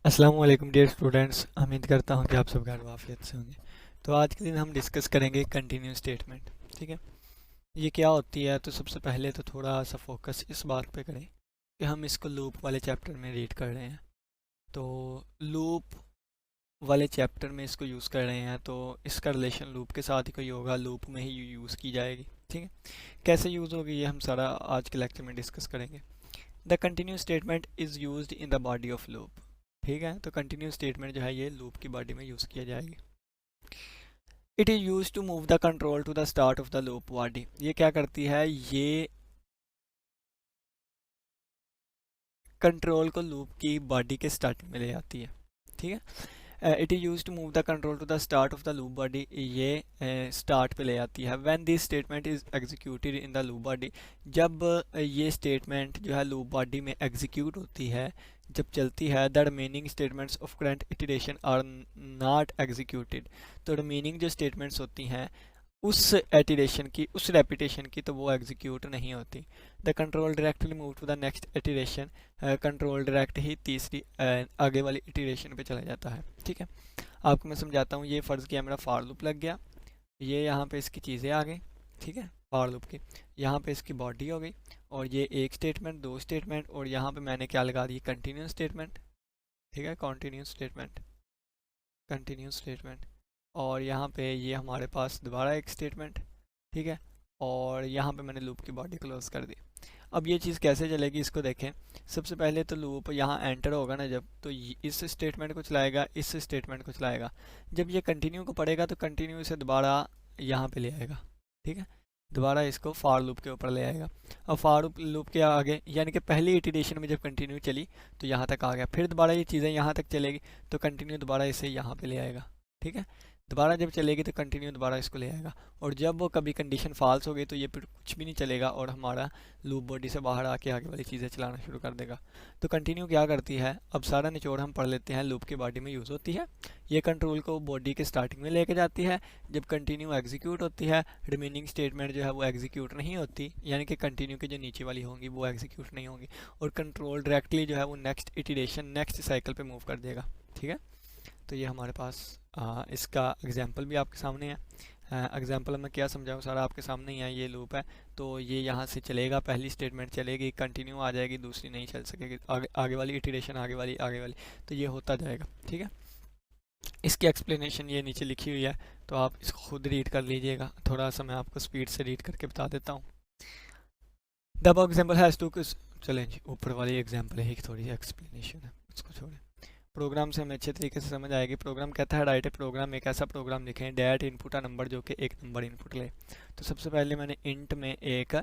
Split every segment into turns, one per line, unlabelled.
अस्सलाम वालेकुम dear students, उम्मीद करता हूँ कि आप सब खैर वाफियत से होंगे। तो आज के दिन हम डिस्कस करेंगे कंटिन्यूस स्टेटमेंट। ठीक है, ये क्या होती है? तो सबसे पहले तो थोड़ा सा फोकस इस बात पे करें कि हम इसको लूप वाले चैप्टर में रीड कर रहे हैं। तो लूप वाले चैप्टर में इसको यूज़ कर रहे हैं, तो इसका रिलेशन लूप के साथ ही कोई होगा, लूप में ही यूज़ की जाएगी। ठीक है, कैसे यूज़ होगी ये हम सारा आज के लेक्चर में डिस्कस करेंगे। The continuous statement is used in the body of loop. ठीक है, तो कंटिन्यूस स्टेटमेंट जो है ये लूप की बॉडी में यूज़ किया जाएगी। It is use to move the control to the start of the loop body. ये क्या करती है? ये कंट्रोल को लूप की बॉडी के स्टार्टिंग में ले आती है। ठीक है, it is use to move the control to the start of the loop body. ये स्टार्ट पे ले आती है। When this statement is executed in the loop body, जब ये स्टेटमेंट जो है लूप बॉडी में एग्जीक्यूट होती है, जब चलती है, the remaining statements of current iteration are not executed. तो रिमेनिंग जो स्टेटमेंट्स होती हैं उस एटिरेशन की, उस रेपिटेशन की, तो वो एग्जीक्यूट नहीं होती। The control directly move to the next iteration. Control direct ही तीसरी आगे वाली इटरेशन पे चला जाता है। ठीक है, आपको मैं समझाता हूँ। ये फ़र्ज़ किया मेरा फॉर लूप लग गया, ये यहाँ पे इसकी चीज़ें आ गई। ठीक है, फॉर लूप की यहाँ पे इसकी बॉडी हो गई, और ये एक स्टेटमेंट, दो स्टेटमेंट, और यहाँ पे मैंने क्या लगा दी? Continuous statement. ठीक है, कॉन्टीन्यूस स्टेटमेंट, कंटिन्यूस स्टेटमेंट। और यहाँ पे ये हमारे पास दोबारा एक स्टेटमेंट। ठीक है, और यहाँ पे मैंने लूप की बॉडी क्लोज कर दी। अब ये चीज़ कैसे चलेगी इसको देखें। सबसे पहले तो लूप यहाँ एंटर होगा ना जब, तो इस स्टेटमेंट को चलाएगा, इस स्टेटमेंट को चलाएगा। जब ये कंटिन्यू को पढ़ेगा तो कंटिन्यू से दोबारा यहाँ पे ले आएगा। ठीक है, दोबारा इसको फॉर लूप के ऊपर ले आएगा। अब फॉर लूप के आगे, यानी कि पहली इटरेशन में जब कंटिन्यू चली तो यहाँ तक आ गया, फिर दोबारा ये चीज़ें यहाँ तक चलेगी तो कंटिन्यू दोबारा इसे यहाँ पे ले आएगा। ठीक है, दोबारा जब चलेगी तो कंटिन्यू दोबारा इसको ले आएगा, और जब वो कभी कंडीशन फॉल्स हो गई तो ये फिर कुछ भी नहीं चलेगा और हमारा लूप बॉडी से बाहर आके आगे वाली चीज़ें चलाना शुरू कर देगा। तो कंटिन्यू क्या करती है? अब सारा निचोड़ हम पढ़ लेते हैं। लूप की बॉडी में यूज़ होती है, ये कंट्रोल को बॉडी के स्टार्टिंग में लेके जाती है। जब कंटिन्यू एग्जीक्यूट होती है, रिमेनिंग स्टेटमेंट जो है वो एग्जीक्यूट नहीं होती, यानी कि कंटिन्यू की जो नीचे वाली होंगी वो एग्जीक्यूट नहीं होंगी, और कंट्रोल डायरेक्टली जो है वो नेक्स्ट इटरेशन, नेक्स्ट साइकिल पे मूव कर देगा। ठीक है, तो ये हमारे पास इसका एग्जांपल भी आपके सामने है। एग्जांपल मैं क्या समझाऊँ, सारा आपके सामने ही है। ये लूप है, तो ये यहाँ से चलेगा, पहली स्टेटमेंट चलेगी, कंटिन्यू आ जाएगी, दूसरी नहीं चल सकेगी, आगे वाली इटरेशन, आगे वाली, तो ये होता जाएगा। ठीक है, इसकी एक्सप्लेनेशन ये नीचे लिखी हुई है, तो आप इसको खुद रीड कर लीजिएगा। थोड़ा सा मैं आपको स्पीड से रीड करके बता देता हूँ। The above example has two, चलें जी, ऊपर वाली एग्जांपल है, थोड़ी एक्सप्लेनेशन है, उसको छोड़ें। प्रोग्राम से हमें अच्छे तरीके से समझ आएगी। प्रोग्राम कहता है राइट ए प्रोग्राम, एक ऐसा प्रोग्राम लिखें डैट इनपुट अ नंबर, जो कि एक नंबर इनपुट ले। तो सबसे पहले मैंने इंट में एक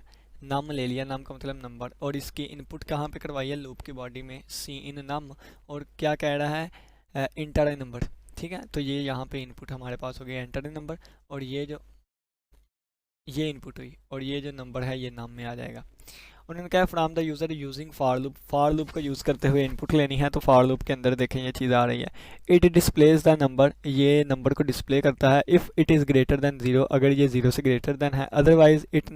नम ले लिया, नम का मतलब नंबर, और इसकी इनपुट कहाँ पे करवाई है? लूप की बॉडी में, सी इन नम, और क्या कह रहा है? इंटर ए नंबर। ठीक है, तो ये यहाँ पे इनपुट हमारे पास हो गया एंटर ए नंबर, और ये इनपुट हुई, और ये जो नंबर है ये नाम में आ जाएगा। उन्होंने कहा from the user using for loop, for loop का यूज़ करते हुए इनपुट लेनी है। तो फॉर लूप के अंदर देखें ये चीज़ आ रही है, इट डिस्प्लेज द नंबर, ये नंबर को डिस्प्ले करता है। If it is greater than zero, अगर ये ज़ीरो से ग्रेटर दैन है। Otherwise it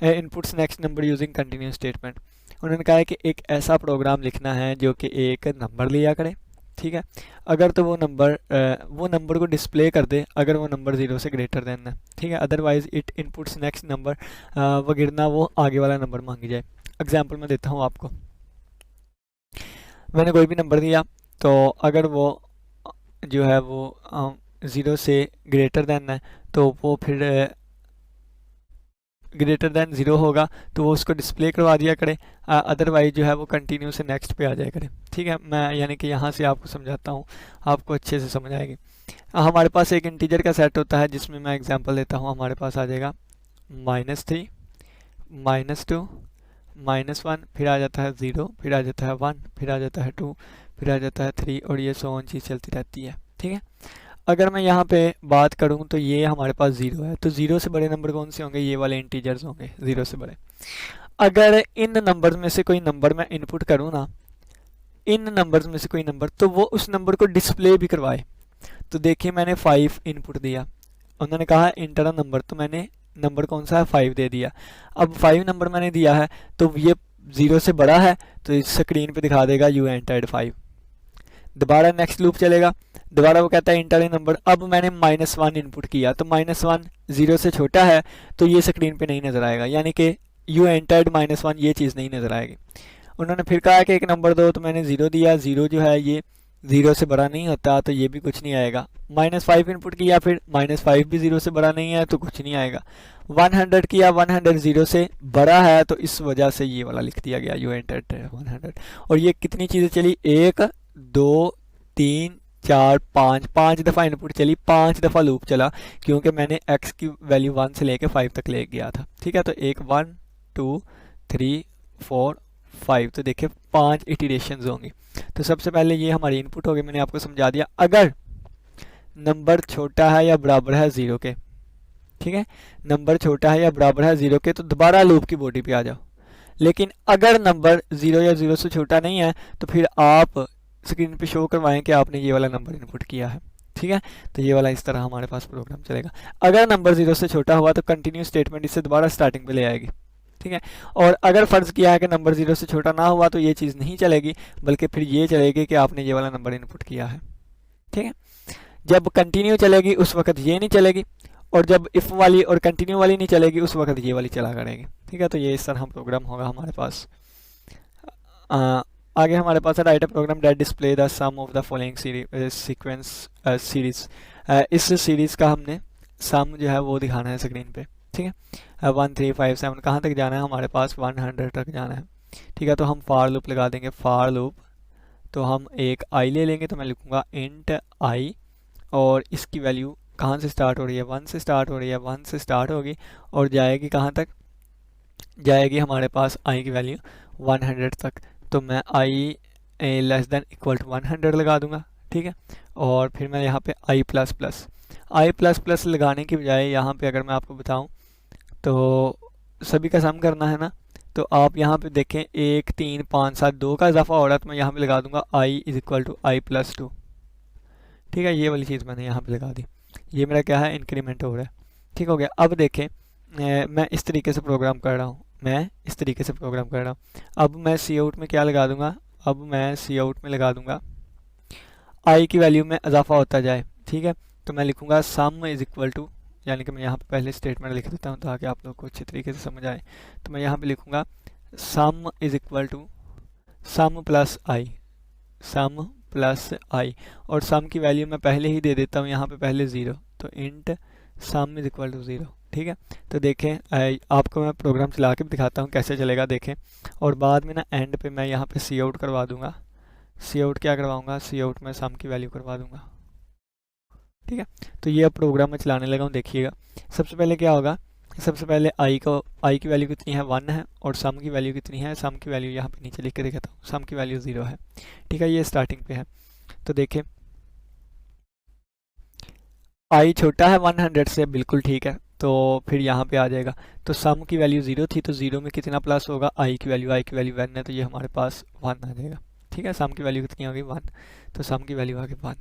inputs next number using continuous statement. उन्होंने कहा है कि एक ऐसा प्रोग्राम लिखना है जो कि एक नंबर लिया करे। ठीक है, अगर तो वो नंबर को डिस्प्ले कर दे अगर वो नंबर ज़ीरो से ग्रेटर देन है। ठीक है, otherwise it inputs next number, वगिरना वो आगे वाला नंबर मांगी जाए। एग्जांपल मैं देता हूँ आपको। मैंने कोई भी नंबर दिया, तो अगर वो जो है वो ज़ीरो से ग्रेटर देन है, तो वो फिर ग्रेटर दैन ज़ीरो होगा तो वो उसको डिस्प्ले करवा दिया करे, अदरवाइज जो है वो कंटिन्यू से नेक्स्ट पे आ जाया करे। ठीक है, मैं यानी कि यहाँ से आपको समझाता हूँ, आपको अच्छे से समझ आएगी। हमारे पास एक इंटीजर का सेट होता है, जिसमें मैं एग्जांपल देता हूँ। हमारे पास आ जाएगा -3, -2, -1, फिर आ जाता है 0, फिर आ जाता है 1, फिर आ जाता है 2, फिर आ जाता है 3, और ये सो ऑन चीज़ चलती रहती है। ठीक है, अगर मैं यहाँ पे बात करूँ तो ये हमारे पास 0 है, तो 0 से बड़े नंबर कौन से होंगे? ये वाले इंटीजर्स होंगे 0 से बड़े। अगर इन नंबर्स में से कोई नंबर मैं इनपुट करूँ ना, इन नंबर्स में से कोई नंबर, तो वो उस नंबर को डिस्प्ले भी करवाए। तो देखिए मैंने 5 इनपुट दिया, उन्होंने कहा इंटर अ नंबर, तो मैंने नंबर कौन सा है? 5 दे दिया। अब 5 नंबर मैंने दिया है, तो ये 0 से बड़ा है, तो इस स्क्रीन पे दिखा देगा यू एंटर्ड 5। दोबारा नेक्स्ट लूप चलेगा, दोबारा वो कहता है इंटर ए नंबर। अब मैंने -1 इनपुट किया तो -1 0 से छोटा है तो ये स्क्रीन पे नहीं नज़र आएगा, यानी कि यू एंटर्ड -1 ये चीज़ नहीं नज़र आएगी। उन्होंने फिर कहा कि एक नंबर दो, तो मैंने 0 दिया। 0 जो है ये 0 से बड़ा नहीं होता तो ये भी कुछ नहीं आएगा। -5 इनपुट किया, फिर -5 भी 0 से बड़ा नहीं है तो कुछ नहीं आएगा। 100 किया, 100 0 से बड़ा है तो इस वजह से ये वाला लिख दिया गया यू एंटर्ड 100। और ये कितनी चीज़ें चली, 1 2 3 4 5 5 दफ़ा इनपुट चली, 5 दफ़ा लूप चला, क्योंकि मैंने x की वैल्यू 1 से लेके 5 तक ले गया था। ठीक है, तो 1 2 3 4 5, तो देखिए 5 इटरेशंस होंगी। तो सबसे पहले ये हमारी इनपुट होगी, मैंने आपको समझा दिया। अगर नंबर छोटा है या बराबर है 0 के, ठीक है, नंबर छोटा है या बराबर है 0 के, तो दोबारा लूप की बॉडी पे आ जाओ। लेकिन अगर नंबर 0 या 0 से छोटा नहीं है तो फिर आप स्क्रीन पे शो करवाएं कि आपने ये वाला नंबर इनपुट किया है। ठीक है, तो ये वाला इस तरह हमारे पास प्रोग्राम चलेगा। अगर नंबर 0 से छोटा हुआ तो कंटिन्यू स्टेटमेंट इससे दोबारा स्टार्टिंग पे ले आएगी। ठीक है, और अगर फ़र्ज़ किया है कि नंबर 0 से छोटा ना हुआ तो ये चीज़ नहीं चलेगी, बल्कि फिर ये चलेगी कि आपने ये वाला नंबर इनपुट किया है। ठीक है, जब कंटिन्यू चलेगी उस वक्त ये नहीं चलेगी, और जब इफ़ वाली और कंटिन्यू वाली नहीं चलेगी उस वक्त ये वाली चला करेगी। ठीक है, तो ये इस तरह प्रोग्राम होगा हमारे पास। आगे हमारे पास है right a program that display the sum of the following sequence series. इस सीरीज़ का हमने सम जो है वो दिखाना है स्क्रीन पे। ठीक है, 1 3 5 7 कहाँ तक जाना है, हमारे पास 100 तक जाना है। ठीक है, तो हम फार लूप लगा देंगे। फार लूप तो हम एक आई ले लेंगे, तो मैं लिखूँगा इंट आई, और इसकी वैल्यू कहाँ से स्टार्ट हो रही है, 1 से स्टार्ट हो रही है, 1 से स्टार्ट होगी और जाएगी कहाँ तक, जाएगी हमारे पास आई की वैल्यू 100 तक। तो मैं आई लेस देन इक्वल टू 100 लगा दूंगा। ठीक है, और फिर मैं यहाँ पे आई प्लस प्लस लगाने की बजाय यहाँ पे अगर मैं आपको बताऊँ तो सभी का सम करना है ना, तो आप यहाँ पे देखें 1 3 5 7 2 का इजाफा हो रहा है, तो मैं यहाँ पे लगा दूंगा I is equal to I plus 2। ठीक है, ये वाली चीज़ मैंने यहाँ पे लगा दी, ये मेरा क्या है, इंक्रीमेंट हो रहा है। ठीक हो गया। अब देखें मैं इस तरीके से प्रोग्राम कर रहा हूँ, अब मैं सी आउट में क्या लगा दूंगा, अब मैं सी आउट में लगा दूंगा आई की वैल्यू में इजाफा होता जाए। ठीक है, तो मैं लिखूंगा सम इज इक्वल टू, यानी कि मैं यहाँ पे पहले स्टेटमेंट लिख देता हूँ ताकि आप लोग को अच्छी तरीके से समझ आए। तो मैं यहाँ पे लिखूंगा sum is equal to sum plus I, और सम की वैल्यू मैं पहले ही दे देता हूँ यहाँ पे पहले 0, तो int sum is equal to 0। ठीक है, तो देखें आपको मैं प्रोग्राम चला के भी दिखाता हूँ कैसे चलेगा, देखें। और बाद में ना एंड पे मैं यहाँ पे सी आउट करवा दूंगा। सी आउट क्या करवाऊंगा, सी आउट में सम की वैल्यू करवा दूंगा। ठीक है, तो ये अब प्रोग्राम मैं चलाने लगा हूँ, देखिएगा। सबसे पहले क्या होगा, सबसे पहले आई की वैल्यू कितनी है, 1 है, और सम की वैल्यू कितनी है, सम की वैल्यू यहाँ पे नीचे लिख के दिखाता हूँ, सम की वैल्यू 0 है। ठीक है, ये स्टार्टिंग पे है। तो देखें आई छोटा है 100 से, बिल्कुल ठीक है, तो फिर यहाँ पे आ जाएगा। तो सम की वैल्यू 0 थी, तो 0 में कितना प्लस होगा, आई की वैल्यू 1 है, तो ये हमारे पास 1 आ जाएगा। ठीक है, सम की वैल्यू कितनी होगी, 1, तो सम की वैल्यू आ गई 1।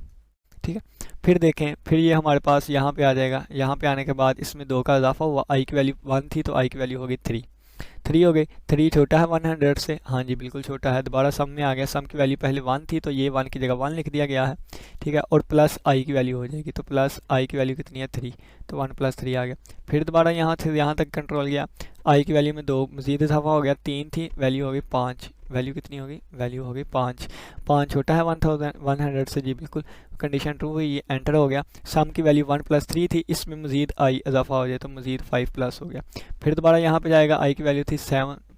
ठीक है, फिर देखें, फिर ये हमारे पास यहाँ पे आ जाएगा। यहाँ पे आने के बाद इसमें 2 का इजाफा हुआ, आई की वैल्यू 1 थी तो आई की वैल्यू हो गई 3 हो गई। 3 छोटा है 100 से, हाँ जी बिल्कुल छोटा है। दोबारा सम में आ गया, सम की वैल्यू पहले 1 थी तो ये 1 की जगह 1 लिख दिया गया है। ठीक है, और प्लस आई की वैल्यू हो जाएगी, तो प्लस आई की वैल्यू कितनी है, 3, तो 1 + 3 आ गया। फिर दोबारा यहाँ से यहाँ तक कंट्रोल गया, आई की वैल्यू में 2 मजीद इजाफा हो गया, 3 थी, वैल्यू हो गई 5। वैल्यू कितनी होगी, वैल्यू हो गई 5 छोटा है 100 से, जी बिल्कुल, कंडीशन ट्रू हुई, ये एंटर हो गया। सम की वैल्यू 1 + 3 थी, इसमें मजीद आई इजाफा हो जाए तो मजीद 5+ हो गया। फिर दोबारा यहाँ पे जाएगा, आई की वैल्यू थी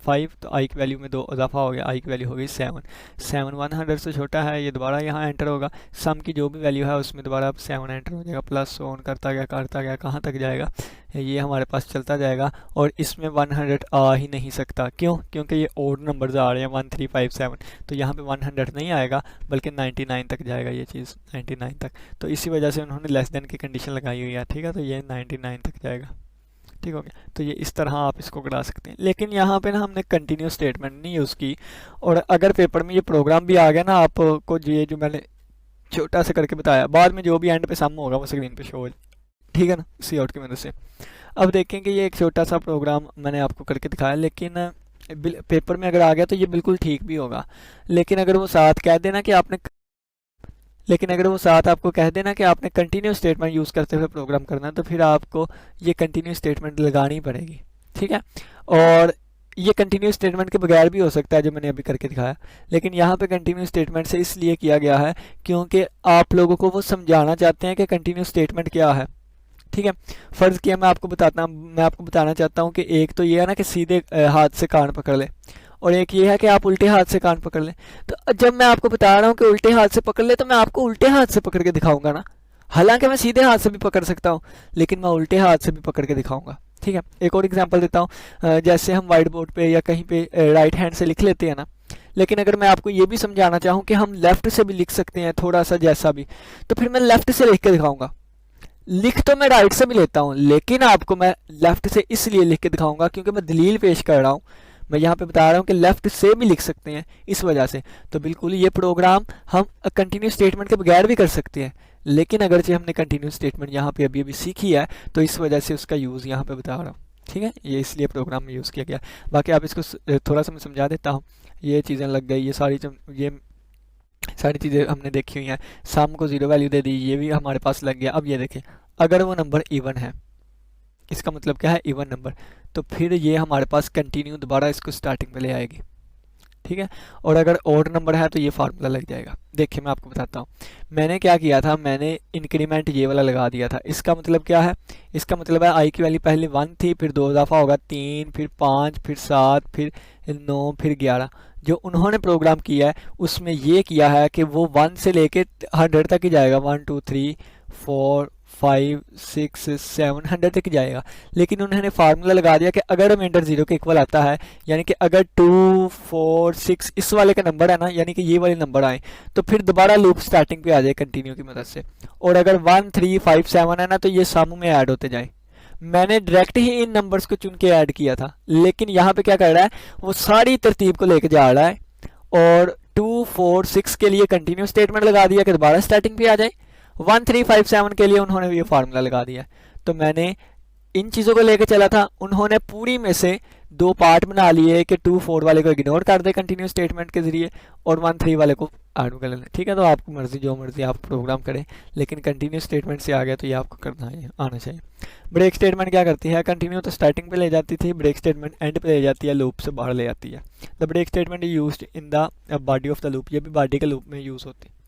5, तो आई की वैल्यू में 2 इजाफा हो गया, आई की वैल्यू हो गई 7 100 से छोटा है, ये दोबारा यहाँ एंटर होगा। सम की जो भी वैल्यू है उसमें दोबारा अब 7 एंटर हो जाएगा, प्लस ऑन करता गया कहाँ तक जाएगा, ये हमारे पास चलता जाएगा। और इसमें 100 आ ही नहीं सकता, क्यों, क्योंकि ये ओड नंबर्स आ रहे हैं 1 3 5 7, तो यहाँ पे 100 नहीं आएगा बल्कि 99 तक जाएगा ये चीज़, 99 तक। तो इसी वजह से उन्होंने लेस देन की कंडीशन लगाई हुई है। ठीक है, तो ये 99 तक जाएगा। ठीक हो गया, तो ये इस तरह आप इसको करा सकते हैं। लेकिन यहाँ पे ना हमने कंटिन्यू स्टेटमेंट नहीं यूज़ की, और अगर पेपर में ये प्रोग्राम भी आ गया ना आपको, ये जो मैंने छोटा सा करके बताया, बाद में जो भी एंड पे सम होगा वो स्क्रीन पे शो हो, ठीक है ना, सी आउट की मदद से। अब देखें कि ये एक छोटा सा प्रोग्राम मैंने आपको करके दिखाया, लेकिन पेपर में अगर आ गया तो ये बिल्कुल ठीक भी होगा। लेकिन अगर वो साथ कह देना कि आपने लेकिन अगर वो साथ आपको कह देना कि आपने कंटिन्यूस स्टेटमेंट यूज़ करते हुए प्रोग्राम करना है, तो फिर आपको ये कंटिन्यूस स्टेटमेंट लगानी पड़ेगी, ठीक है। और ये कंटिन्यूस स्टेटमेंट के बगैर भी हो सकता है जो मैंने अभी करके दिखाया, लेकिन यहाँ पे कंटिन्यूस स्टेटमेंट से इसलिए किया गया है क्योंकि आप लोगों को वो समझाना चाहते हैं कि कंटिन्यूस स्टेटमेंट क्या है, ठीक है। फर्ज किया मैं आपको बताना चाहता हूँ कि एक तो ये है ना कि सीधे हाथ से कान पकड़ ले, और एक ये है कि आप उल्टे हाथ से कान पकड़ लें। तो जब मैं आपको बता रहा हूँ कि उल्टे हाथ से पकड़ ले, तो मैं आपको उल्टे हाथ से पकड़ के दिखाऊंगा ना, हालांकि मैं सीधे हाथ से भी पकड़ सकता हूँ, लेकिन मैं उल्टे हाथ से भी पकड़ के दिखाऊंगा, ठीक है। एक और एग्जांपल देता हूँ, जैसे हम व्हाइट बोर्ड पे या कहीं पे राइट हैंड से लिख लेते हैं ना, लेकिन अगर मैं आपको ये भी समझाना चाहूँ कि हम लेफ्ट से भी लिख सकते हैं थोड़ा सा जैसा भी, तो फिर मैं लेफ्ट से लिख के दिखाऊंगा। लिख तो मैं राइट से भी लेता हूँ, लेकिन आपको मैं लेफ्ट से इसलिए लिख के दिखाऊंगा क्योंकि मैं दलील पेश कर रहा हूँ, मैं यहाँ पे बता रहा हूँ कि लेफ्ट से भी लिख सकते हैं, इस वजह से। तो बिल्कुल ये प्रोग्राम हम कंटिन्यूस स्टेटमेंट के बगैर भी कर सकते हैं, लेकिन अगरचे हमने कंटिन्यूस स्टेटमेंट यहाँ पे अभी सीखी है, तो इस वजह से उसका यूज़ यहाँ पे बता रहा हूँ, ठीक है। ये इसलिए प्रोग्राम में यूज़ किया गया। बाकी आप इसको थोड़ा सा मैं समझा देता हूँ। ये चीज़ें लग गई, ये सारी चीज़ें हमने देखी हुई हैं। सम को 0 वैल्यू दे दी, ये भी हमारे पास लग गया। अब ये देखें, अगर वो नंबर इवन है, इसका मतलब क्या है, इवन नंबर, तो फिर ये हमारे पास कंटिन्यू दोबारा इसको स्टार्टिंग में ले आएगी, ठीक है। और अगर ऑड नंबर है तो ये फार्मूला लग जाएगा। देखिए मैं आपको बताता हूँ, मैंने क्या किया था, मैंने इंक्रीमेंट ये वाला लगा दिया था। इसका मतलब क्या है, इसका मतलब है आई की वैल्यू पहले 1 थी, फिर 2 इजाफा होगा 3, फिर 5, फिर 7, फिर 9, फिर 11। जो उन्होंने प्रोग्राम किया है उसमें ये किया है कि वो 1 से लेके 100 तक ही जाएगा, 1 2 3 4 5 6 7 100 तक जाएगा। लेकिन उन्होंने फार्मूला लगा दिया कि अगर रिमाइंडर 0 के इक्वल आता है, यानी कि अगर 2 4 6 इस वाले का नंबर है ना, यानी कि ये वाले नंबर आए, तो फिर दोबारा लूप स्टार्टिंग पे आ जाए कंटिन्यू की मदद से। और अगर 1 3 5 7 है ना, तो ये सम में ऐड होते जाए। मैंने डायरेक्ट ही इन नंबर्स को चुन के ऐड किया था, लेकिन यहाँ पे क्या कर रहा है, वो सारी तरतीब को लेके जा रहा है, और 2 4 6 के लिए कंटिन्यू स्टेटमेंट लगा दिया कि दोबारा स्टार्टिंग पे आ जाए। 1 3 5 7 के लिए उन्होंने ये फार्मूला लगा दिया। तो मैंने इन चीज़ों को लेकर चला था, उन्होंने पूरी में से 2 पार्ट बना लिए कि 2 4 वाले को इग्नोर कर दे कंटिन्यू स्टेटमेंट के जरिए, और 1 3 वाले को ऐड कर लेना, ठीक है। तो आपको मर्जी, जो मर्जी आप प्रोग्राम करें, लेकिन कंटिन्यू स्टेटमेंट से आ गया तो ये आपको करना है, आना चाहिए। ब्रेक स्टेटमेंट क्या करती है, कंटिन्यू तो स्टार्टिंग पे ले जाती थी, ब्रेक स्टेटमेंट एंड पे ले जाती है, लूप से बाहर ले जाती है। The break statement is used in the body of the loop, ये भी बॉडी के लूप में यूज़ होती है,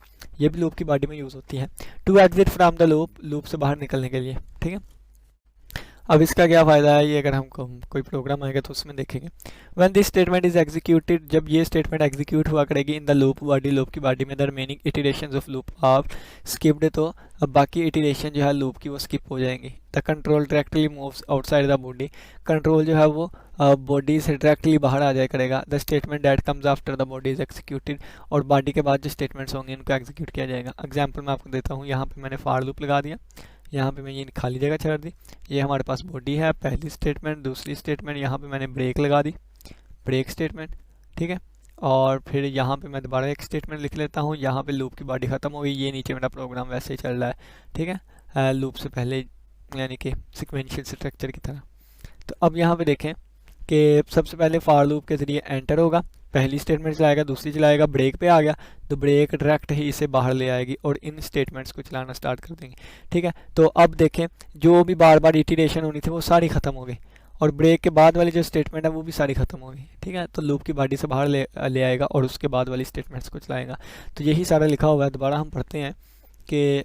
ये भी लूप की बॉडी में यूज़ होती है। To exit from the loop, loop से बाहर निकलने के लिए, ठीक है। अब इसका क्या फ़ायदा है, ये अगर हमको कोई प्रोग्राम आएगा तो उसमें देखेंगे। When this statement is executed, जब ये स्टेटमेंट एग्जीक्यूट हुआ करेगी इन द लूप बॉडी, लूप की बॉडी में, the remaining iterations of loop आप स्किप्ड, तो अब बाकी इटरेशन जो है लूप की वो स्किप हो जाएंगी। The control directly moves outside the body, control जो है वो बॉडी से डायरेक्टली बाहर आ जाया करेगा। The statement that comes after the body is executed, और बॉडी के बाद जो स्टेटमेंट्स होंगे उनको एग्जीक्यूट किया जाएगा। एग्जाम्पल मैं आपको देता हूँ, यहाँ पे मैंने फॉर लूप लगा दिया, यहाँ पे मैं ये खाली जगह छोड़ दी, ये हमारे पास बॉडी है, पहली स्टेटमेंट, दूसरी स्टेटमेंट, यहाँ पे मैंने ब्रेक लगा दी, ब्रेक स्टेटमेंट, ठीक है। और फिर यहाँ पे मैं दोबारा एक स्टेटमेंट लिख लेता हूँ, यहाँ पे लूप की बॉडी ख़त्म हो गई, ये नीचे मेरा प्रोग्राम वैसे ही चल रहा है, ठीक है, लूप से पहले, यानी कि सिक्वेंशियल स्ट्रक्चर की तरह। तो अब यहाँ पे देखें कि सबसे पहले फॉर लूप के ज़रिए एंटर होगा, पहली स्टेटमेंट चलाएगा, दूसरी चलाएगा, ब्रेक पे आ गया तो ब्रेक डायरेक्ट ही इसे बाहर ले आएगी और इन स्टेटमेंट्स को चलाना स्टार्ट कर देंगे, ठीक है। तो अब देखें, जो भी बार बार इटरेशन होनी थी वो सारी ख़त्म हो गई, और ब्रेक के बाद वाली जो स्टेटमेंट है वो भी सारी ख़त्म हो गई, ठीक है। तो लूप की बॉडी से बाहर ले आएगा और उसके बाद वाली स्टेटमेंट्स को चलाएगा। तो यही सारा लिखा हुआ है। दोबारा हम पढ़ते हैं कि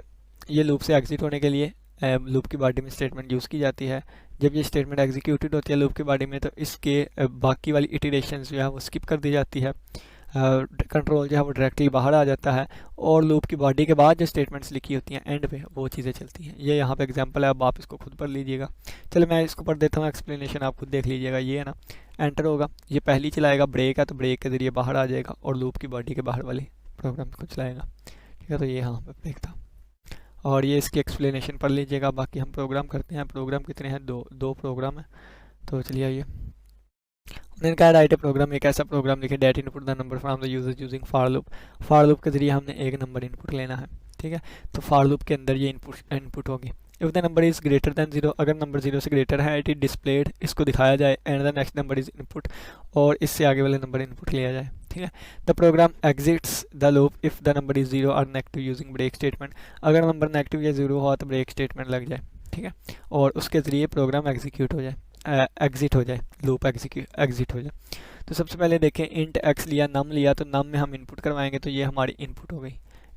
ये लूप से एग्जिट होने के लिए लूप की बॉडी में स्टेटमेंट यूज़ की जाती है। जब ये स्टेटमेंट एग्जीक्यूटेड होती है लूप की बॉडी में, तो इसके बाकी वाली इटरेशंस जो है वो स्किप कर दी जाती है, कंट्रोल जो है वो डायरेक्टली बाहर आ जाता है, और लूप की बॉडी के बाद जो स्टेटमेंट्स लिखी होती हैं एंड पे वो चीज़ें चलती हैं। ये यहाँ पे एग्जांपल है, अब आप इसको खुद पढ़ लीजिएगा। चलो मैं इसको पढ़ देता हूँ, एक्सप्लेनेशन आप खुद देख लीजिएगा। ये है ना, एंटर होगा, ये पहली चलाएगा, ब्रेक है तो ब्रेक के ज़रिए बाहर आ जाएगा और लूप की बॉडी के बाहर वाले प्रोग्राम को चलाएगा, ठीक है। तो ये यहाँ पर ब्रेक था, और ये इसकी एक्सप्लेनेशन पढ़ लीजिएगा। बाकी हम प्रोग्राम करते हैं। प्रोग्राम कितने हैं, दो प्रोग्राम है। तो चलिए आइए, उन्होंने कहा राइट ए प्रोग्राम, एक ऐसा प्रोग्राम लिखे that input the number from the user using for loop. For loop के जरिए हमने एक नंबर इनपुट लेना है, ठीक है। तो फॉर लूप के अंदर ये इनपुट होगी। If the number is greater than 0, अगर नंबर 0 से ग्रेटर है इट इज डिस्प्लेड, इसको दिखाया जाए, and the next number is input, और इससे आगे वाले नंबर इनपुट लिया जाए। ठीक है, the program exits the loop if the number is 0 और नेगेटिव यूजिंग ब्रेक स्टेटमेंट, अगर नंबर नेगेटिव या 0 हो तो ब्रेक स्टेटमेंट लग जाए। ठीक है, और उसके ज़रिए प्रोग्राम एग्जीक्यूट हो जाए, एग्जिट हो जाए, लूप एग्जिट हो जाए। तो सबसे पहले देखें, इंट एक्स लिया, नम लिया, तो नम में हम इनपुट करवाएंगे तो ये हमारी इनपुट हो गई,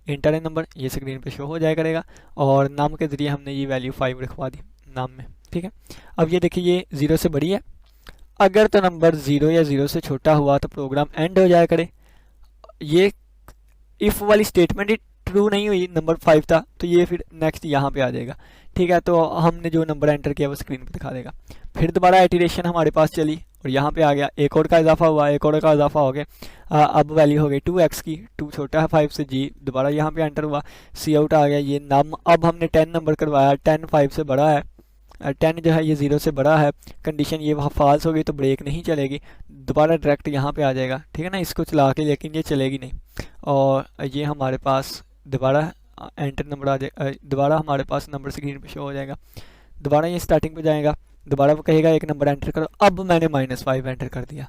इंटर है नंबर, ये स्क्रीन पे शो हो जाया करेगा, और नाम के ज़रिए हमने ये वैल्यू 5 रखवा दी नाम में। ठीक है, अब ये देखिए ये 0 से बड़ी है, अगर तो नंबर 0 या 0 से छोटा हुआ तो प्रोग्राम एंड हो जाया करे। ये इफ़ वाली स्टेटमेंट ही ट्रू नहीं हुई, नंबर 5 था, तो ये फिर नेक्स्ट यहाँ पे आ जाएगा। ठीक है, तो हमने जो नंबर एंटर किया वो स्क्रीन पे दिखा देगा। फिर दोबारा इटरेशन हमारे पास चली और यहाँ पे आ गया, एक और का इजाफा हुआ, एक और का इजाफा हो गया, अब वैल्यू हो गई 2x की, 2 छोटा है 5 से, जी दोबारा यहाँ पे एंटर हुआ, सी आउट आ गया, ये नम, अब हमने 10 नंबर करवाया, 10 5 से बड़ा है, 10 जो है ये 0 से बड़ा है, कंडीशन ये वहाँ फॉल्स हो गई तो ब्रेक नहीं चलेगी, दोबारा डायरेक्ट यहाँ पे आ जाएगा। ठीक है ना, इसको चला के, लेकिन ये चलेगी नहीं, और ये हमारे पास दोबारा एंटर नंबर आ जाएगा, दोबारा हमारे पास नंबर स्क्रीन पे शो हो जाएगा, दोबारा ये स्टार्टिंग पे जाएगा, दोबारा वो कहेगा एक नंबर एंटर करो, अब मैंने -5 एंटर कर दिया।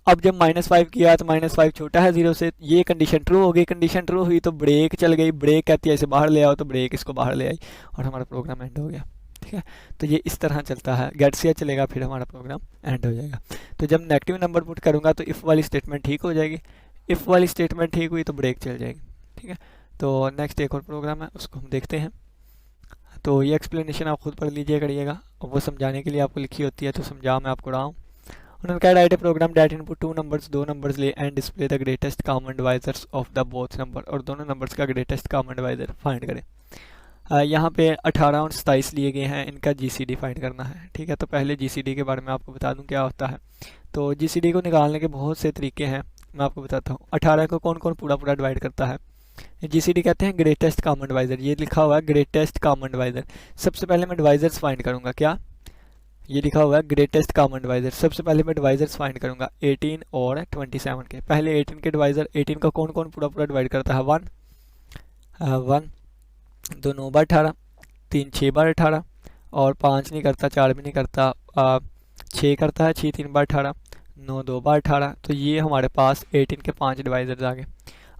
अब जब -5 किया तो -5 छोटा है 0 से, ये कंडीशन ट्रू हो गई, कंडीशन ट्रू हुई तो ब्रेक चल गई, ब्रेक कहती है इसे बाहर ले आओ, तो ब्रेक इसको बाहर ले आई और हमारा प्रोग्राम एंड हो गया। ठीक है, तो ये इस तरह चलता है, गेट से चलेगा फिर हमारा प्रोग्राम एंड हो जाएगा। तो जब नेगेटिव नंबर पुट करूँगा तो इफ़ वाली स्टेटमेंट ठीक हो जाएगी, इफ़ वाली स्टेटमेंट ठीक हुई तो ब्रेक चल जाएगी। ठीक है, तो नेक्स्ट एक और प्रोग्राम है उसको हम देखते हैं। तो ये एक्सप्लेनेशन आप खुद पढ़ लीजिए करिएगा, और वो समझाने के लिए आपको लिखी होती है, तो समझा मैं आपको रहा हूँ। उन्होंने कहा write a program that input 2 numbers, 2 numbers ले and display the greatest common divisors of the both number, और दोनों नंबर्स का ग्रेटेस्ट कॉमन डिवाइजर फाइंड करें। यहाँ पे 18 और 27 लिए गए हैं, इनका GCD फाइंड करना है। ठीक है, तो पहले GCD के बारे में आपको बता दूँ क्या होता है। तो GCD को निकालने के बहुत से तरीके हैं, मैं आपको बताता हूँ। 18 को कौन कौन पूरा पूरा डिवाइड करता है, GCD कहते हैं ग्रेटेस्ट कॉमन डिवाइजर, ये लिखा हुआ है ग्रेटेस्ट कॉमन डिवाइजर। सबसे पहले मैं डिवाइजर्स फाइंड करूंगा, क्या ये लिखा हुआ है ग्रेटेस्ट कॉमन डिवाइजर, सबसे पहले मैं डिवाइजर्स फाइंड करूंगा 18 और 27 के। पहले 18 के डिवाइजर, 18 का कौन कौन पूरा पूरा डिवाइड करता है, 1 1, 2 9 बार 18, 3 6 बार 18, और 5 नहीं करता, 4 भी नहीं करता, 6 करता है, 6 3 बार 18, 9 2 बार 18। तो ये हमारे पास 18 के 5 डिवाइजर्स आ गए।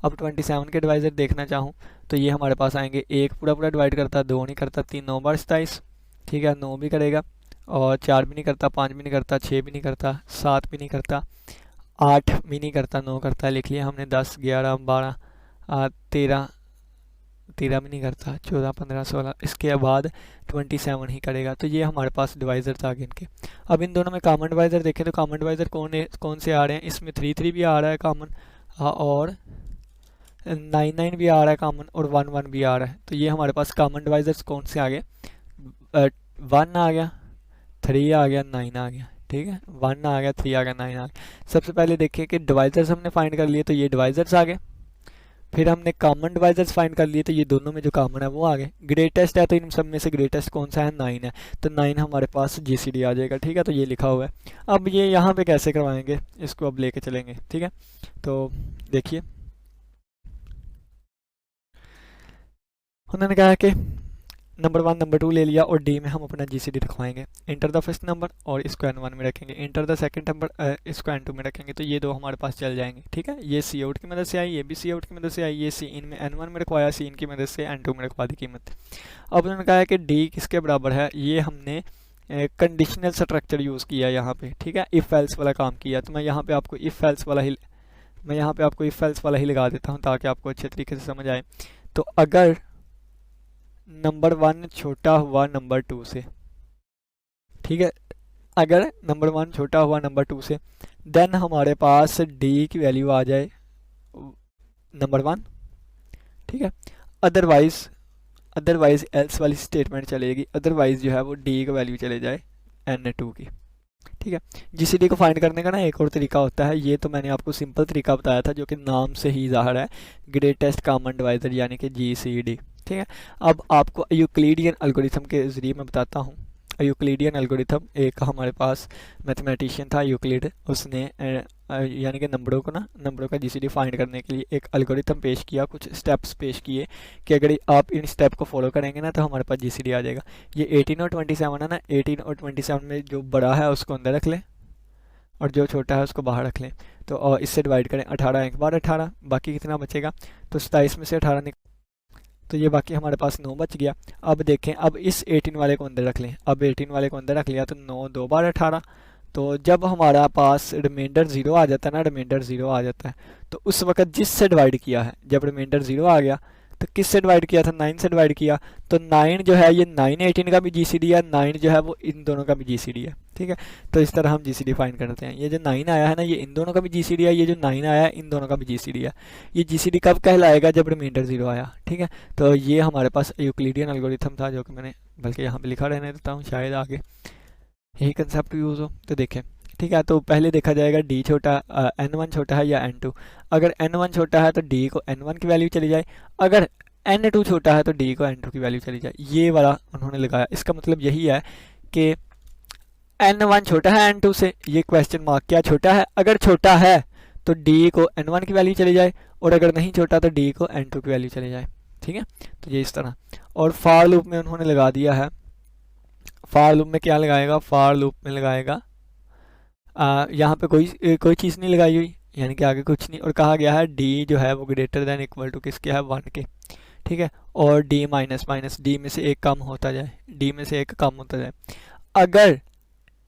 अब 27 के डिवाइजर देखना चाहूँ तो ये हमारे पास आएंगे, एक पूरा पूरा डिवाइड करता, 2 नहीं करता, 3 9 बार 27, ठीक है 9 भी करेगा, और 4 भी नहीं करता, 5 भी नहीं करता, 6 भी नहीं करता, 7 भी नहीं करता, 8 भी नहीं करता, 9 करता है, लिख लिया हमने, 10 11 12 13 13 भी नहीं करता, 14 15 16, इसके बाद 27 ही करेगा। तो ये हमारे पास डिवाइजर्स आ गए इनके। अब इन दोनों में कॉमन डिवाइजर देखें तो कॉमन डिवाइजर कौन से आ रहे हैं, इसमें 3 3 भी आ रहा है कॉमन, और 9 9 भी आ रहा है कॉमन, और 1 1 भी आ रहा है। तो ये हमारे पास कॉमन डिवाइजर्स कौन से आ गए, 1 आ गया, 3 आ गया, 9 आ गया। ठीक है, 1 आ गया, 3 आ गया, 9 आ गया। सबसे पहले देखिए कि डिवाइजर्स हमने फाइंड कर लिए, तो ये डिवाइजर्स आ गए। फिर हमने कॉमन डिवाइजर्स फाइंड कर लिए, तो ये दोनों में जो कॉमन है वो आ गए। ग्रेटेस्ट है तो इन सब में से ग्रेटेस्ट कौन सा है, 9 है, तो 9 हमारे पास GCD आ जाएगा। ठीक है, तो ये लिखा हुआ है। अब ये यहाँ पे कैसे करवाएंगे, इसको अब लेके चलेंगे। ठीक है, तो देखिए उन्होंने कहा कि नंबर 1 नंबर 2 ले लिया, और D में हम अपना GCD रखवाएंगे। इंटर द फर्स्ट नंबर, और इसको N1 में रखेंगे। इंटर द सेकंड नंबर, इसको N2 में रखेंगे। तो ये दो हमारे पास चल जाएंगे। ठीक है, ये सी आउट की मदद से आई, ये भी सी आउट की मदद से आई, ये सी इन में N1 में रखवाया, सी इन की मदद से N2 में रखवा दी कीमत। अब उन्होंने कहा है कि D किसके बराबर है, ये हमने कंडीशनल स्ट्रक्चर यूज़ किया यहाँ पे। ठीक है, इफ़ एल्स वाला काम किया। तो मैं यहाँ पे आपको इफ़ एल्स वाला ही लगा देता हूँ ताकि आपको अच्छे तरीके से समझ आए। तो अगर नंबर 1 छोटा हुआ नंबर 2 से, ठीक है, अगर नंबर 1 छोटा हुआ नंबर 2 से, देन हमारे पास D की वैल्यू आ जाए नंबर 1। ठीक है, अदरवाइज एल्स वाली स्टेटमेंट चलेगी, अदरवाइज जो है वो D का वैल्यू चले जाए N2 की। ठीक है, GCD को फाइंड करने का ना एक और तरीका होता है, ये तो मैंने आपको सिंपल तरीका बताया था जो कि नाम से ही ज़ाहिर है, ग्रेटेस्ट कॉमन डिवाइजर यानी कि GCD। ठीक है, अब आपको यूक्लिडियन एल्गोरिथम के ज़रिए मैं बताता हूँ यूक्लिडियन एल्गोरिथम, एक हमारे पास मैथमेटिशियन था यूक्लिड, उसने यानी कि नंबरों का जीसीडी फाइंड करने के लिए एक एल्गोरिथम पेश किया, कुछ स्टेप्स पेश किए कि अगर आप इन स्टेप को फॉलो करेंगे ना तो हमारे पास जीसीडी आ जाएगा। ये 18 और 27 है ना, 18 और 27 में जो बड़ा है उसको अंदर रख लें और जो छोटा है उसको बाहर रख लें। तो और इससे डिवाइड करें, 18 एक बार 18, बाकी कितना बचेगा, तो 27 में से 18 तो ये बाकी हमारे पास 9 बच गया। अब देखें, अब इस 18 वाले को अंदर रख लें, अब 18 वाले को अंदर रख लिया तो 9 2 बार 18। तो जब हमारा पास रिमाइंडर 0 आ जाता है ना, रिमाइंडर 0 आ जाता है, तो उस वक्त जिससे डिवाइड किया है, जब रिमाइंडर 0 आ गया तो किससे डिवाइड किया था, 9 से डिवाइड किया। तो 9 जो है ये 9 18 का भी जीसीडी है, 9 जो है वो इन दोनों का भी जीसीडी है। ठीक है, तो इस तरह हम जीसीडी फाइंड करते हैं। ये जो 9 आया है ना, ये इन दोनों का भी जीसीडी है, ये जो 9 आया है इन दोनों का भी जीसीडी है। ये जीसीडी कब कहलाएगा, जब रिमाइंडर 0 आया। ठीक है, तो ये हमारे पास यूक्लिडियन एल्गोरिथम था, जो कि मैंने बल्कि यहाँ पे लिखा रहने देता हूँ, शायद आगे यही कंसेप्ट यूज़ हो। तो देखें, ठीक है, तो पहले देखा जाएगा डी छोटा n1 छोटा है या n2। अगर n1 छोटा है तो d को n1 की वैल्यू चली जाए, अगर n2 छोटा है तो d को n2 की वैल्यू चली जाए। ये वाला उन्होंने लगाया, इसका मतलब यही है कि n1 छोटा है n2 से, ये क्वेश्चन मार्क क्या छोटा है, अगर छोटा है तो d को n1 की वैल्यू चली जाए, और अगर नहीं छोटा तो d को n2 की वैल्यू चली जाए। ठीक है, तो ये इस तरह। और फॉर लूप में उन्होंने लगा दिया है, फॉर लूप में क्या लगाएगा, फॉर लूप में लगाएगा यहाँ पे कोई चीज़ नहीं लगाई हुई, यानी कि आगे कुछ नहीं, और कहा गया है d जो है वो ग्रेटर देन इक्वल टू किसके है, 1 के। ठीक है, और d माइनस माइनस d में से एक कम होता जाए, d में से एक कम होता जाए। अगर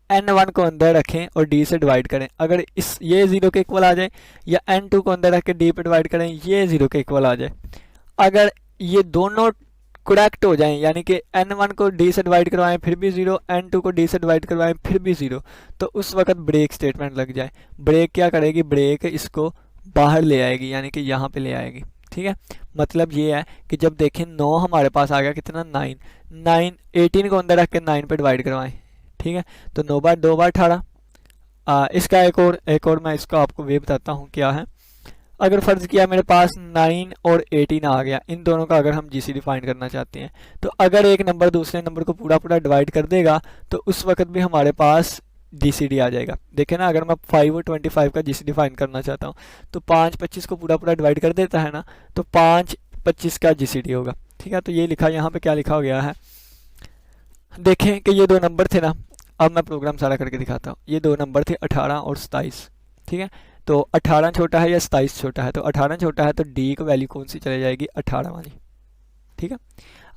n1 को अंदर रखें और d से डिवाइड करें, अगर इस ये 0 के इक्वल आ जाए, या n2 को अंदर रख के d पे डिवाइड करें, ये 0 के इक्वल आ जाए, अगर ये दोनों करेक्ट हो जाएं, यानी कि n1 को d से डिवाइड करवाएं फिर भी 0, n2 को d से डिवाइड करवाएं फिर भी 0, तो उस वक्त ब्रेक स्टेटमेंट लग जाए। ब्रेक क्या करेगी, ब्रेक इसको बाहर ले आएगी, यानी कि यहाँ पे ले आएगी। ठीक है, मतलब ये है कि जब देखें 9 हमारे पास आ गया, कितना 9 18 को अंदर रख के 9 पे डिवाइड करवाएं। ठीक है, तो 9 बार 2 बार 18। इसका एक और मैं इसको आपको वे बताता हूँ क्या है। अगर फ़र्ज़ किया मेरे पास 9 और 18 आ गया, इन दोनों का अगर हम जीसीडी फाइंड करना चाहते हैं, तो अगर एक नंबर दूसरे नंबर को पूरा पूरा डिवाइड कर देगा तो उस वक्त भी हमारे पास जीसीडी आ जाएगा। देखें ना, अगर मैं 5 और 25 का जीसीडी फाइंड करना चाहता हूँ तो 5 25 को पूरा पूरा डिवाइड कर देता है ना, तो 5 25 का जीसीडी होगा। ठीक है, तो ये लिखा, यहाँ पे क्या लिखा हो गया है, देखें कि ये दो नंबर थे ना, अब मैं प्रोग्राम सारा करके दिखाता हूँ। ये दो नंबर थे 18 और 27। ठीक है, तो 18 छोटा है या 27 छोटा है, तो 18 छोटा है तो डी को वैल्यू कौन सी चले जाएगी, 18 वाली। ठीक है,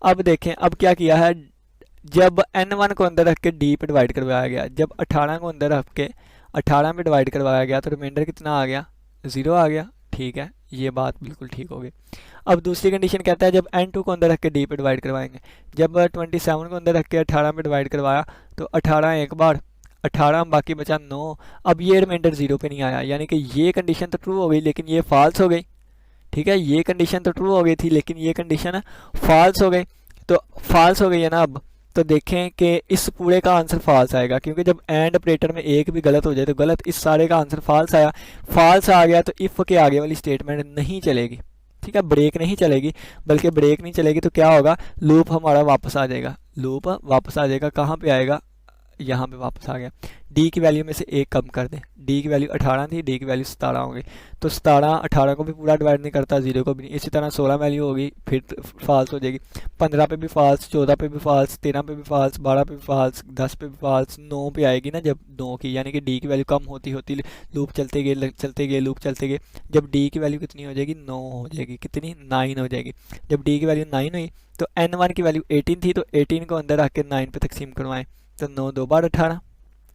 अब देखें, अब क्या किया है, जब n1 को अंदर रख के d पे डिवाइड करवाया गया, जब 18 को अंदर रख के 18 में डिवाइड करवाया गया तो रिमाइंडर कितना आ गया, 0 आ गया। ठीक है, ये बात बिल्कुल ठीक हो गई। अब दूसरी कंडीशन कहता है जब n2 को अंदर रख के d पे डिवाइड करवाएंगे, जब 27 को अंदर रख के 18 में डिवाइड करवाया तो 18 एक बार 18, बाकी बचा 9। अब ये रिमाइंडर 0 पे नहीं आया, यानी कि ये कंडीशन तो ट्रू हो गई लेकिन ये फॉल्स हो गई। ठीक है, ये कंडीशन तो ट्रू हो गई थी लेकिन ये कंडीशन फॉल्स हो गई, तो फॉल्स हो गई है ना। अब तो देखें कि इस पूरे का आंसर फॉल्स आएगा, क्योंकि जब एंड ऑपरेटर में एक भी गलत हो जाए तो गलत, इस सारे का आंसर फॉल्स आया। फॉल्स आ गया तो इफ़ के आगे वाली स्टेटमेंट नहीं चलेगी। ठीक है, ब्रेक नहीं चलेगी, बल्कि ब्रेक नहीं चलेगी तो क्या होगा, लूप हमारा वापस आ जाएगा। लूप वापस आ जाएगा, कहाँ पे आएगा, यहाँ पे वापस आ गया। डी की वैल्यू में से एक कम कर दें, डी की वैल्यू 18 थी, डी की वैल्यू 17 होगी, तो 17 18 को भी पूरा डिवाइड नहीं करता, 0 को भी नहीं। इसी तरह 16 वैल्यू होगी, फिर फॉल्स हो जाएगी, 15 पे भी फॉल्स, 14 पे भी फॉल्स, 13 पे भी फॉल्स, 12 पे भी फॉल्स, 10 पे भी फॉल्स, 9 पे आएगी ना जब 9 की, यानी कि डी की वैल्यू कम होती होती लूप चलते गए लूप चलते गए, जब डी की वैल्यू कितनी हो जाएगी, 9 हो जाएगी, कितनी 9 हो जाएगी। जब डी की वैल्यू 9 हुई तो n1 की वैल्यू 18 थी, तो 18 को अंदर रख के 9 पे तकसीम करवाएं, तो 9 2 बार 18,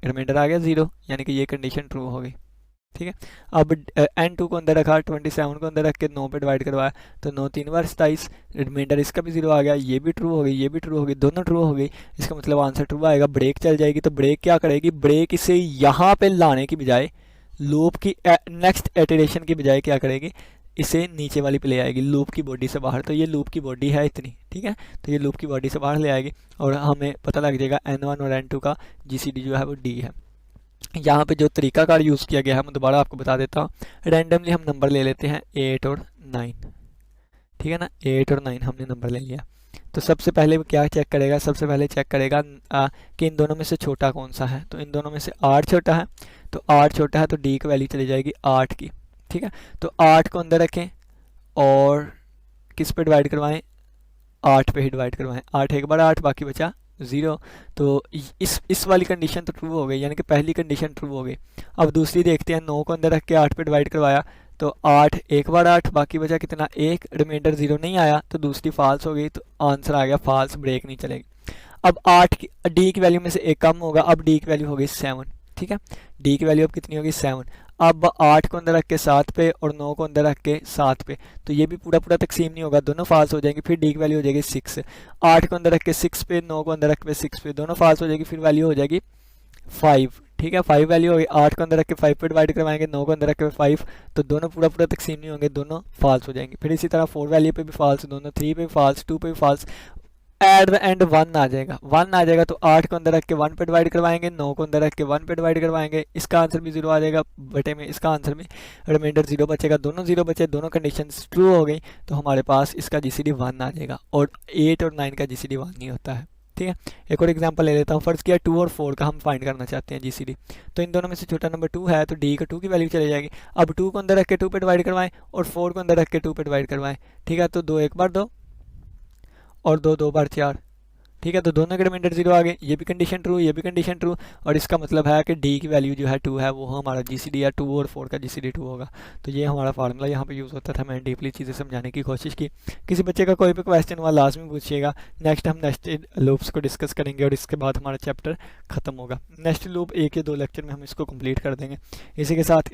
रिमाइंडर आ गया 0, यानी कि ये कंडीशन ट्रू हो गई। ठीक है, अब n2 को अंदर रखा, 27 को अंदर रख के 9 पे डिवाइड करवाया, तो 9 3 बार 27, रिमाइंडर इसका भी 0 आ गया, ये भी ट्रू हो गई, ये भी ट्रू हो गई, दोनों ट्रू हो गई। इसका मतलब आंसर ट्रू आएगा। ब्रेक चल जाएगी, तो ब्रेक क्या करेगी, ब्रेक इसे यहाँ पे लाने की बजाय, लूप की नेक्स्ट इटरेशन की बजाय क्या करेगी, इसे नीचे वाली पे ले आएगी, लूप की बॉडी से बाहर। तो ये लूप की बॉडी है इतनी, ठीक है, तो ये लूप की बॉडी से बाहर ले आएगी और हमें पता लग जाएगा n1 और n2 का जीसीडी जो है वो d है। यहाँ पे जो तरीकाकार यूज़ किया गया है मैं दोबारा आपको बता देता हूँ। रैंडमली हम नंबर ले लेते हैं 8 और 9, ठीक है ना, 8 और 9 हमने नंबर ले लिया। तो सबसे पहले वो क्या चेक करेगा, सबसे पहले चेक करेगा कि इन दोनों में से छोटा कौन सा है। तो इन दोनों में से 8 छोटा है, तो 8 छोटा है तो डी की वैल्यू चली जाएगी 8 की। ठीक है, तो 8 को अंदर रखें और किस पे डिवाइड करवाएं, 8 पे ही डिवाइड करवाएं। 8 एक बार 8, बाकी बचा 0। तो इस वाली कंडीशन तो ट्रू हो गई, यानी कि पहली कंडीशन ट्रू हो गई। अब दूसरी देखते हैं, 9 को अंदर रख के 8 पे डिवाइड करवाया, तो 8 एक बार 8, बाकी बचा कितना 1, रिमाइंडर 0 नहीं आया, तो दूसरी फॉल्स हो गई, तो आंसर आ गया फॉल्स, ब्रेक नहीं चलेगी। अब 8 की डी की वैल्यू में से एक कम होगा, अब डी की वैल्यू हो गई 7। ठीक है, डी की वैल्यू अब कितनी होगी 7। अब 8 को अंदर रख के 7 पे और 9 को अंदर रख के 7 पे, तो ये भी पूरा पूरा तकसीम नहीं होगा, दोनों फाल्स हो जाएंगे। फिर डी की वैल्यू हो जाएगी 6। 8 को अंदर रख के 6 पे, 9 को अंदर रख के 6 पे, दोनों फाल्स हो जाएगी, फिर वैल्यू हो जाएगी 5। ठीक है, 5 वैल्यू होगी। 8 को अंदर रख के 5 पे डिवाइड करवाएंगे, 9 को अंदर रख के 5, तो दोनों पूरा पूरा तकसीम नहीं होंगे, दोनों फाल्स हो जाएंगे। फिर इसी तरह 4 वैल्यू पे भी फाल्स, दोनों 3 पे भी फाल्स, 2 पे भी फाल्स। एट द एंड 1 आ जाएगा, 1 आ जाएगा, तो 8 को अंदर रख के 1 पे डिवाइड करवाएंगे, 9 को अंदर रख के 1 पे डिवाइड करवाएंगे, इसका आंसर भी 0 आ जाएगा बटे में, इसका आंसर में रिमाइंडर 0 बचेगा, दोनों 0 बचे, दोनों कंडीशन ट्रू हो गई, तो हमारे पास इसका जीसीडी 1 आ जाएगा। और 8 और 9 का जीसीडी 1 नहीं होता है। ठीक है, एक और एग्जांपल ले लेता हूँ। फर्ज किया 2 और 4 का हम फाइंड करना चाहते हैं जीसीडी, तो इन दोनों में से छोटा नंबर 2 है, तो डी का 2 की वैल्यू चली जाएगी। अब 2 को अंदर रख के 2 पे डिवाइड करवाएं और 4 को अंदर रख के 2 पे डिवाइड करवाएं। ठीक है, तो 2 एक बार 2 और 2 दो बार 4। ठीक है, तो दोनों के रिमाइंडर 0 आ गए, ये भी कंडीशन ट्रू, ये भी कंडीशन ट्रू, और इसका मतलब है कि डी की वैल्यू जो है 2 है, वो हमारा जीसीडी या 2 और 4 का जीसीडी 2 होगा। तो ये हमारा फार्मूला यहाँ पे यूज़ होता था। मैंने डीपली चीज़ें समझाने की कोशिश की। किसी बच्चे का कोई भी क्वेश्चन हुआ लाजमी पूछिएगा। नेक्स्ट हम नेस्टेड लूप्स को डिस्कस करेंगे और इसके बाद हमारा चैप्टर खत्म होगा। नेक्स्ट लूप 1 या 2 लेक्चर में हम इसको कंप्लीट कर देंगे। इसी के साथ